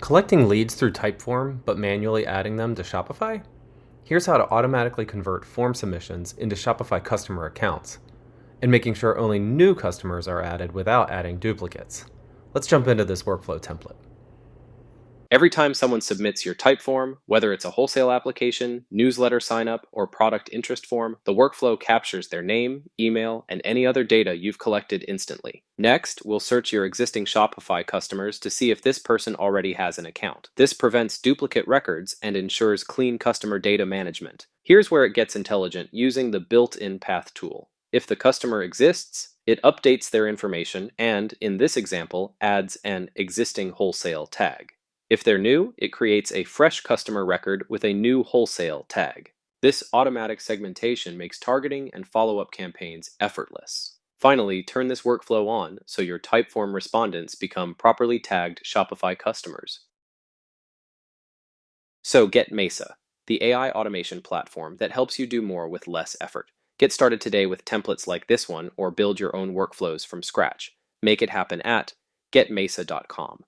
Collecting leads through Typeform, but manually adding them to Shopify? Here's how to automatically convert form submissions into Shopify customer accounts, and making sure only new customers are added without adding duplicates. Let's jump into this workflow template. Every time someone submits your Typeform, whether it's a wholesale application, newsletter signup, or product interest form, the workflow captures their name, email, and any other data you've collected instantly. Next, we'll search your existing Shopify customers to see if this person already has an account. This prevents duplicate records and ensures clean customer data management. Here's where it gets intelligent using the built-in path tool. If the customer exists, it updates their information and, in this example, adds an existing wholesale tag. If they're new, it creates a fresh customer record with a new wholesale tag. This automatic segmentation makes targeting and follow-up campaigns effortless. Finally, turn this workflow on so your Typeform respondents become properly tagged Shopify customers. So get MESA, the AI automation platform that helps you do more with less effort. Get started today with templates like this one or build your own workflows from scratch. Make it happen at getmesa.com.